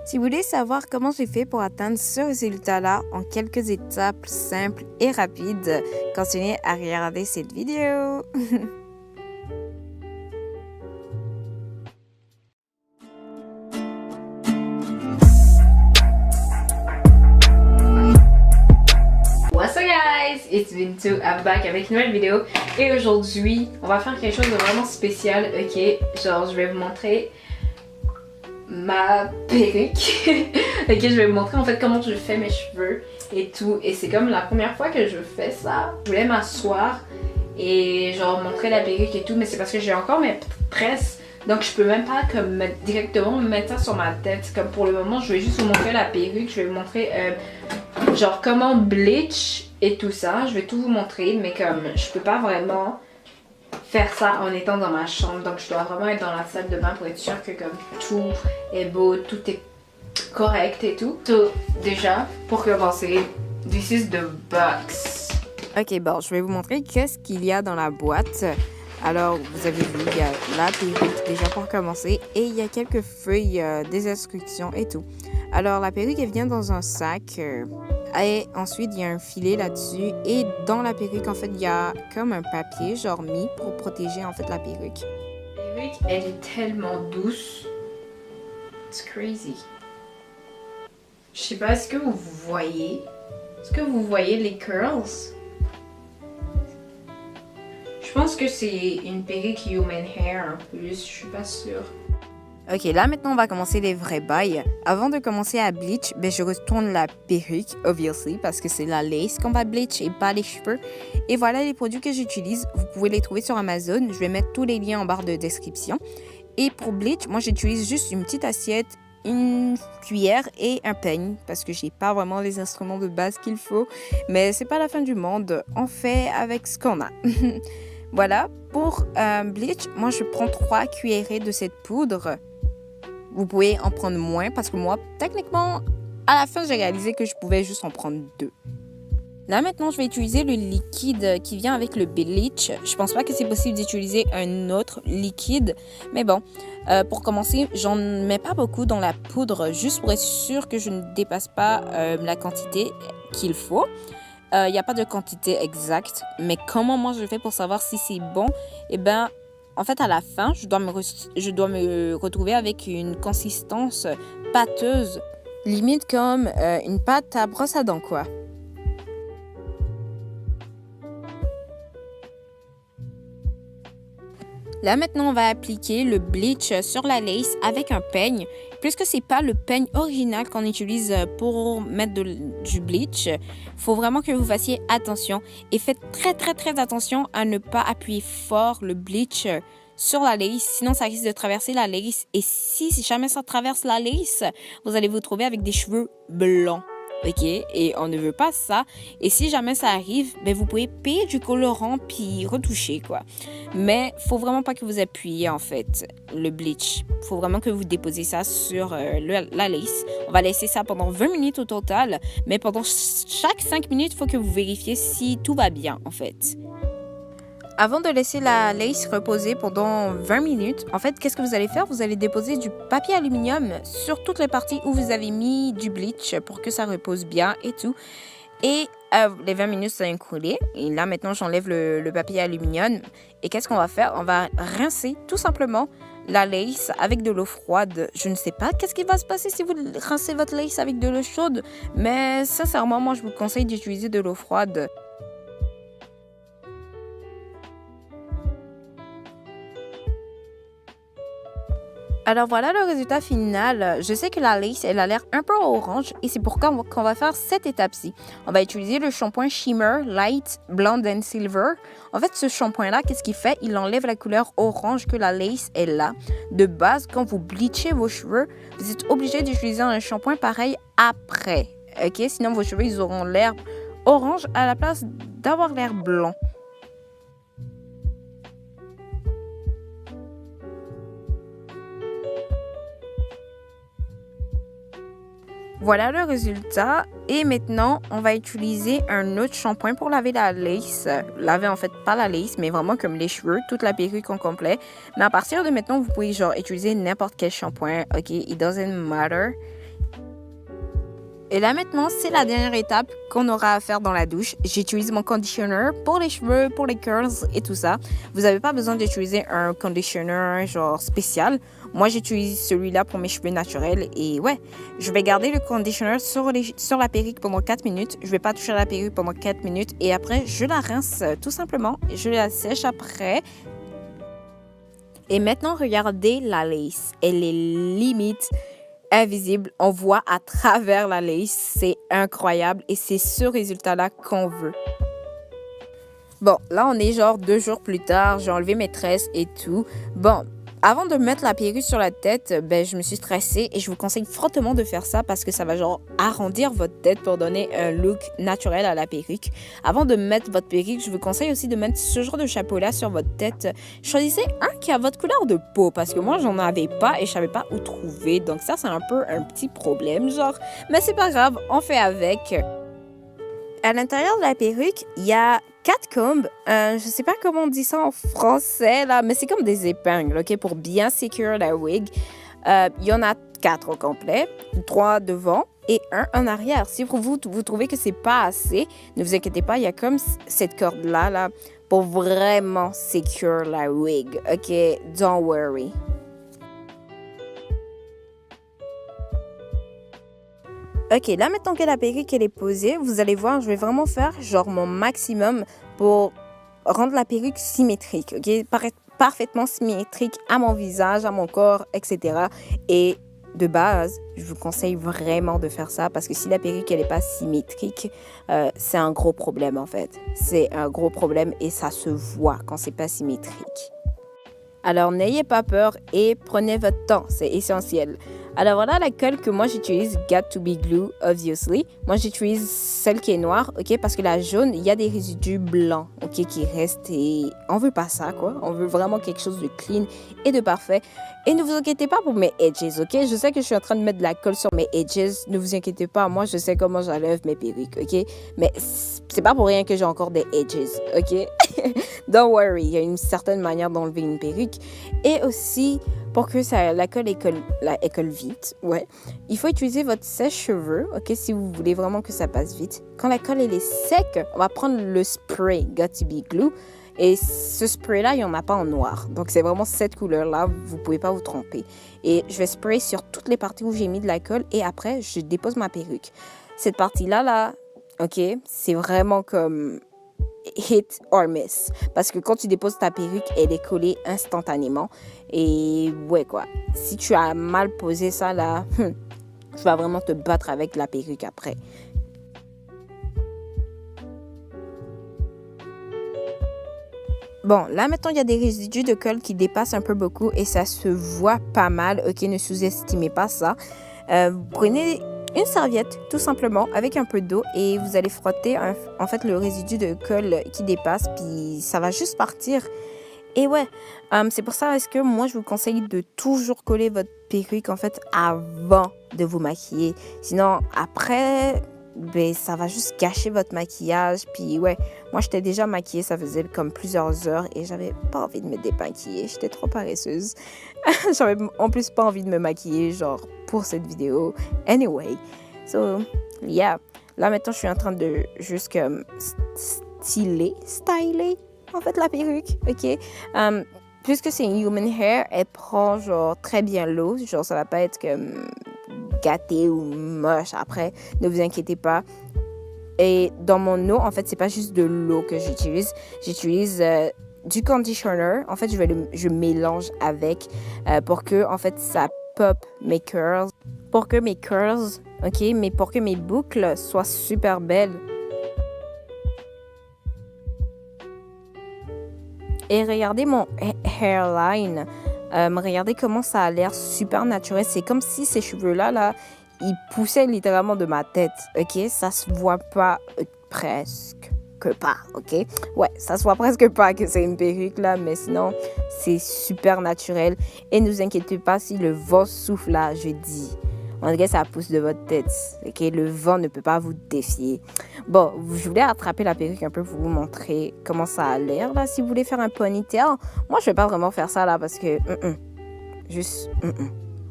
Si vous voulez savoir comment j'ai fait pour atteindre ce résultat-là en quelques étapes simples et rapides, continuez à regarder cette vidéo. What's up guys, it's Bintou, I'm back avec une nouvelle vidéo et aujourd'hui on va faire quelque chose de vraiment spécial, ok, genre je vais vous montrer ma perruque, ok, je vais vous montrer en fait comment je fais mes cheveux et tout et c'est comme la première fois que je fais ça, je voulais m'asseoir et genre montrer la perruque et tout mais c'est parce que j'ai encore mes tresses donc je peux même pas comme directement mettre ça sur ma tête, comme pour le moment je vais juste vous montrer la perruque, je vais vous montrer genre comment bleach et tout ça, je vais tout vous montrer mais comme je peux pas vraiment faire ça en étant dans ma chambre donc je dois vraiment être dans la salle de bain pour être sûre que comme tout est beau, tout est correct et tout. So, déjà, pour commencer, this is the box. Ok, bon, je vais vous montrer qu'est-ce qu'il y a dans la boîte. Alors, vous avez vu, il y a la perruque déjà pour commencer et il y a quelques feuilles, des instructions et tout. Alors, la perruque, elle vient dans un sac et ensuite, il y a un filet là-dessus et dans la perruque, en fait, il y a comme un papier, genre mis, pour protéger, en fait, la perruque. La perruque, elle est tellement douce. It's crazy. Je sais pas, est-ce que vous voyez? Est-ce que vous voyez les curls? Je pense que c'est une perruque human hair, en plus, je suis pas sûre. Ok, là maintenant on va commencer les vrais bails. Avant de commencer à bleach, je retourne la perruque, obviously, parce que c'est la lace qu'on va bleach et pas les cheveux. Et voilà les produits que j'utilise. Vous pouvez les trouver sur Amazon. Je vais mettre tous les liens en barre de description. Et pour bleach, moi j'utilise juste une petite assiette, une cuillère et un peigne parce que j'ai pas vraiment les instruments de base qu'il faut. Mais c'est pas la fin du monde. On fait avec ce qu'on a. Voilà, pour bleach, moi je prends 3 cuillerées de cette poudre. Vous pouvez en prendre moins parce que moi, techniquement, à la fin, j'ai réalisé que je pouvais juste en prendre 2. Là, maintenant, je vais utiliser le liquide qui vient avec le bleach. Je pense pas que c'est possible d'utiliser un autre liquide. Mais bon, pour commencer, j'en mets pas beaucoup dans la poudre, juste pour être sûr que je ne dépasse pas la quantité qu'il faut. Il n'y a pas de quantité exacte. Mais comment moi je fais pour savoir si c'est bon? Eh bien, en fait, à la fin, je dois me retrouver avec une consistance pâteuse, limite comme une pâte à brosse à dents, quoi. Là, maintenant, on va appliquer le bleach sur la lace avec un peigne. Puisque c'est pas le peigne original qu'on utilise pour mettre du bleach, il faut vraiment que vous fassiez attention. Et faites très attention à ne pas appuyer fort le bleach sur la lace, sinon ça risque de traverser la lace. Et si jamais ça traverse la lace, vous allez vous trouver avec des cheveux blancs. Ok, et on ne veut pas ça. Et si jamais ça arrive, vous pouvez payer du colorant puis retoucher, quoi. Mais faut vraiment pas que vous appuyiez en fait le bleach. Faut vraiment que vous déposez ça sur la lace. On va laisser ça pendant 20 minutes au total. Mais pendant chaque 5 minutes, il faut que vous vérifiez si tout va bien en fait. Avant de laisser la lace reposer pendant 20 minutes, en fait, qu'est-ce que vous allez faire? Vous allez déposer du papier aluminium sur toutes les parties où vous avez mis du bleach pour que ça repose bien et tout. Et les 20 minutes, ça a écoulé. Et là, maintenant, j'enlève le papier aluminium. Et qu'est-ce qu'on va faire? On va rincer tout simplement la lace avec de l'eau froide. Je ne sais pas qu'est-ce qui va se passer si vous rincez votre lace avec de l'eau chaude. Mais sincèrement, moi, je vous conseille d'utiliser de l'eau froide. Alors voilà le résultat final. Je sais que la lace, elle a l'air un peu orange et c'est pourquoi qu'on va faire cette étape-ci. On va utiliser le shampoing Shimmer Light Blonde and Silver. En fait, ce shampoing-là, qu'est-ce qu'il fait? Il enlève la couleur orange que la lace est là. De base, quand vous bleachez vos cheveux, vous êtes obligé d'utiliser un shampoing pareil après. Ok? Sinon, vos cheveux, ils auront l'air orange à la place d'avoir l'air blanc. Voilà le résultat. Et maintenant, on va utiliser un autre shampoing pour laver la lace. Laver en fait pas la lace, mais vraiment comme les cheveux, toute la perruque en complet. Mais à partir de maintenant, vous pouvez genre utiliser n'importe quel shampoing. Ok, it doesn't matter. Et là maintenant, c'est la dernière étape qu'on aura à faire dans la douche. J'utilise mon conditioner pour les cheveux, pour les curls et tout ça. Vous n'avez pas besoin d'utiliser un conditioner genre spécial. Moi, j'utilise celui-là pour mes cheveux naturels. Et ouais, je vais garder le conditioner sur la perruque pendant 4 minutes. Je vais pas toucher à la perruque pendant 4 minutes. Et après, je la rince tout simplement. Je la sèche après. Et maintenant, regardez la lace. Elle est limite invisible. On voit à travers la lace. C'est incroyable et c'est ce résultat-là qu'on veut. Bon, là, on est genre 2 jours plus tard. J'ai enlevé mes tresses et tout. Bon, avant de mettre la perruque sur la tête, je me suis stressée et je vous conseille fortement de faire ça parce que ça va genre arrondir votre tête pour donner un look naturel à la perruque. Avant de mettre votre perruque, je vous conseille aussi de mettre ce genre de chapeau-là sur votre tête. Choisissez un qui a votre couleur de peau parce que moi, j'en avais pas et je savais pas où trouver. Donc ça, c'est un peu un petit problème, genre. Mais c'est pas grave, on fait avec. À l'intérieur de la perruque, il y a 4 combes. Je sais pas comment on dit ça en français, là, mais c'est comme des épingles, OK, pour bien sécuriser la wig. Il y en a 4 au complet, 3 devant et 1 en arrière. Si vous trouvez que c'est pas assez, ne vous inquiétez pas, il y a comme cette corde-là, là, pour vraiment sécuriser la wig, OK? Don't worry. Ok, là maintenant que la perruque elle est posée, vous allez voir, je vais vraiment faire genre mon maximum pour rendre la perruque symétrique, ok? Parfaitement symétrique à mon visage, à mon corps, etc. Et de base, je vous conseille vraiment de faire ça parce que si la perruque elle n'est pas symétrique, c'est un gros problème en fait. C'est un gros problème et ça se voit quand c'est pas symétrique. Alors n'ayez pas peur et prenez votre temps, c'est essentiel. Alors voilà la colle que moi j'utilise, Got to be glue, obviously. Moi j'utilise celle qui est noire, ok, parce que la jaune, il y a des résidus blancs, ok, qui restent et on veut pas ça, quoi. On veut vraiment quelque chose de clean et de parfait. Et ne vous inquiétez pas pour mes edges, ok. Je sais que je suis en train de mettre de la colle sur mes edges, ne vous inquiétez pas, moi je sais comment j'enlève mes perruques, ok. Mais c'est pas pour rien que j'ai encore des edges, ok. Don't worry, il y a une certaine manière d'enlever une perruque. Et aussi, pour que la colle école vite, ouais, il faut utiliser votre sèche-cheveux, ok, si vous voulez vraiment que ça passe vite. Quand la colle elle est sec, on va prendre le spray Got to be glue. Et ce spray-là, il n'y en a pas en noir. Donc, c'est vraiment cette couleur-là. Vous ne pouvez pas vous tromper. Et je vais sprayer sur toutes les parties où j'ai mis de la colle. Et après, je dépose ma perruque. Cette partie-là, là, ok, c'est vraiment comme hit or miss. Parce que quand tu déposes ta perruque, elle est collée instantanément. Et ouais, quoi. Si tu as mal posé ça, là, tu vas vraiment te battre avec la perruque après. Bon, là maintenant, il y a des résidus de colle qui dépassent un peu beaucoup et ça se voit pas mal. Ok, ne sous-estimez pas ça. Vous prenez une serviette, tout simplement, avec un peu d'eau et vous allez frotter en fait le résidu de colle qui dépasse, puis ça va juste partir. Et ouais, c'est pour ça est-ce que moi je vous conseille de toujours coller votre perruque en fait avant de vous maquiller. Sinon après, ça va juste gâcher votre maquillage. Puis ouais, moi j'étais déjà maquillée, ça faisait comme plusieurs heures et j'avais pas envie de me démaquiller, j'étais trop paresseuse. J'avais en plus pas envie de me maquiller genre pour cette vidéo. Anyway, so yeah, là maintenant je suis en train de juste comme styler en fait la perruque, ok. Puisque c'est une human hair, elle prend genre très bien l'eau, genre ça va pas être comme gâté ou moche après, ne vous inquiétez pas. Et dans mon eau, en fait, c'est pas juste de l'eau que j'utilise, du conditioner. En fait, je mélange avec pour que en fait ça pop mes curls, pour que mes boucles soient super belles. Et regardez mon hairline. Regardez comment ça a l'air super naturel. C'est comme si ces cheveux-là, là, ils poussaient littéralement de ma tête. Ok, ça se voit pas presque que pas. Ok, ouais, ça se voit presque pas que c'est une perruque là, mais sinon c'est super naturel. Et ne vous inquiétez pas si le vent souffle là, je dis. En tout cas, ça pousse de votre tête. Ok, le vent ne peut pas vous défier. Bon, je voulais attraper la perruque un peu pour vous montrer comment ça a l'air là. Si vous voulez faire un ponytail, moi je vais pas vraiment faire ça là parce que juste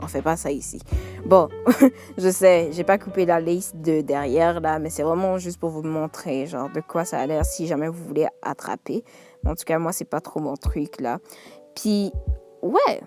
On fait pas ça ici. Bon, je sais, j'ai pas coupé la lace de derrière là, mais c'est vraiment juste pour vous montrer genre de quoi ça a l'air si jamais vous voulez attraper. En tout cas, moi, c'est pas trop mon truc là. Puis, ouais.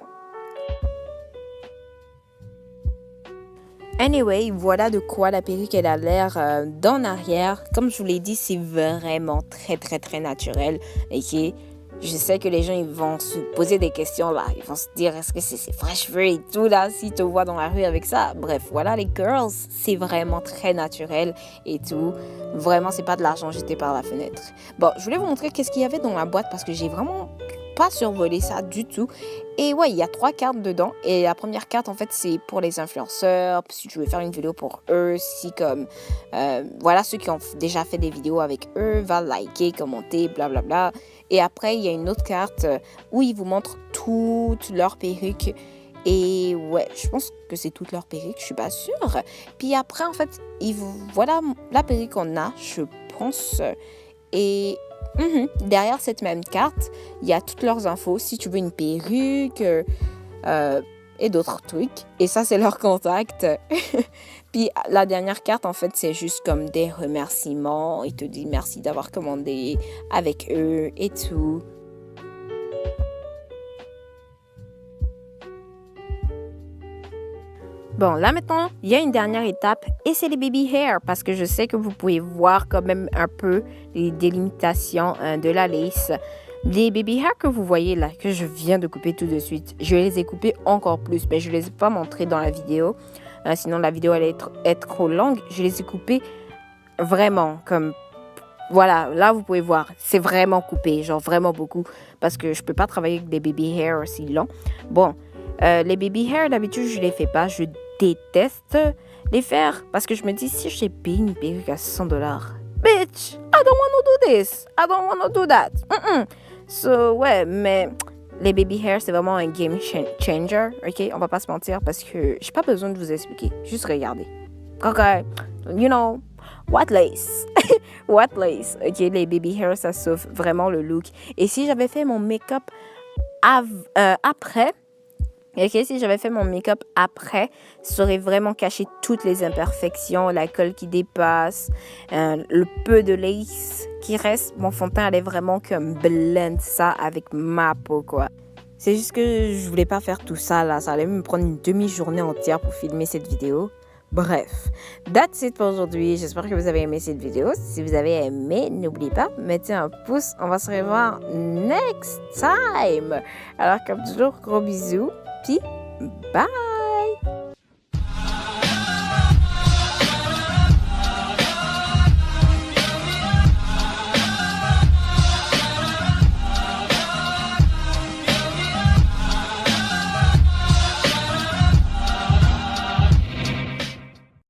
Anyway, voilà de quoi la perruque elle a l'air d'en arrière. Comme je vous l'ai dit, c'est vraiment très naturel. Ok, je sais que les gens ils vont se poser des questions là. Ils vont se dire est-ce que c'est vrais cheveux et tout là s'ils te voient dans la rue avec ça. Bref, voilà les girls, c'est vraiment très naturel et tout. Vraiment, c'est pas de l'argent jeté par la fenêtre. Bon, je voulais vous montrer qu'est-ce qu'il y avait dans la boîte parce que j'ai vraiment pas survolé ça du tout. Et ouais, il y a 3 cartes dedans. Et la première carte, en fait, c'est pour les influenceurs. Si tu veux faire une vidéo pour eux, si comme... voilà, ceux qui ont déjà fait des vidéos avec eux, va liker, commenter, blablabla. Et après, il y a une autre carte où ils vous montrent toutes leurs perruques. Et ouais, je pense que c'est toutes leurs perruques, je suis pas sûre. Puis après, en fait, voilà la perruque qu'on a, je pense. Et... derrière cette même carte, il y a toutes leurs infos. Si tu veux une perruque et d'autres trucs. Et ça, c'est leur contact. Puis la dernière carte, en fait, c'est juste comme des remerciements. Ils te disent merci d'avoir commandé avec eux et tout. Bon, là maintenant, il y a une dernière étape et c'est les baby hair parce que je sais que vous pouvez voir quand même un peu les délimitations de la lace. Les baby hair que vous voyez là, que je viens de couper tout de suite, je les ai coupés encore plus, mais je ne les ai pas montrés dans la vidéo. Sinon, la vidéo allait être trop longue. Je les ai coupés vraiment comme... Voilà, là vous pouvez voir, c'est vraiment coupé, genre vraiment beaucoup parce que je peux pas travailler avec des baby hair aussi longs. Bon, les baby hair d'habitude je les fais pas, je déteste les faire parce que je me dis si j'ai payé une perruque à $100, bitch, I don't want to do this, I don't want to do that. So ouais, mais les baby hair c'est vraiment un game changer, ok, on va pas se mentir parce que j'ai pas besoin de vous expliquer, juste regardez. Ok, you know, what lace, what lace, ok, les baby hair ça sauve vraiment le look. Et si j'avais fait mon make-up après, ok, si j'avais fait mon make-up après, ça aurait vraiment caché toutes les imperfections, la colle qui dépasse, le peu de lace qui reste. Mon fond de teint allait vraiment comme blend ça avec ma peau, quoi. C'est juste que je voulais pas faire tout ça, là. Ça allait me prendre une demi-journée entière pour filmer cette vidéo. Bref, that's it pour aujourd'hui. J'espère que vous avez aimé cette vidéo. Si vous avez aimé, n'oubliez pas, mettez un pouce. On va se revoir next time. Alors, comme toujours, gros bisous. Puis, bye!